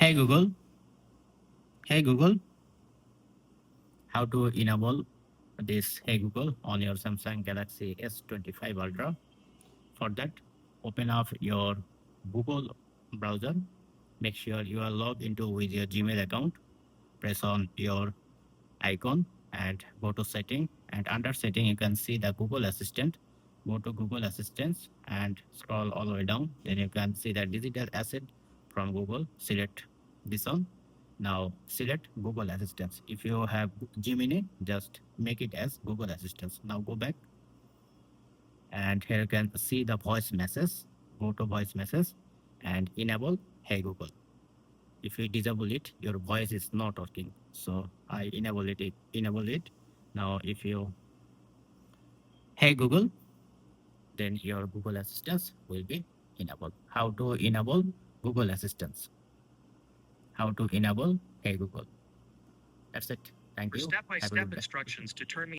Hey Google, hey Google, how to enable this Hey Google on your Samsung Galaxy S25 Ultra? For that, open up your Google browser. Make sure you are logged into with your Gmail account. Press on your icon and go to setting. And under setting, you can see the Google Assistant. Go to Google Assistance and scroll all the way down. Then you can see the digital asset from Google. Select this one. Now select Google Assistance. If you have Gemini, just make it as Google Assistance. Now go back and here you can see the voice message. Go to voice message and enable Hey Google. If you disable it, your voice is not working. So I enable it. Now if you Hey Google, then your Google Assistance will be enabled. How to enable Google Assistance? How to enable Hey Google? That's it. Thank For you. Have a step-by-step good day. instructions to turn me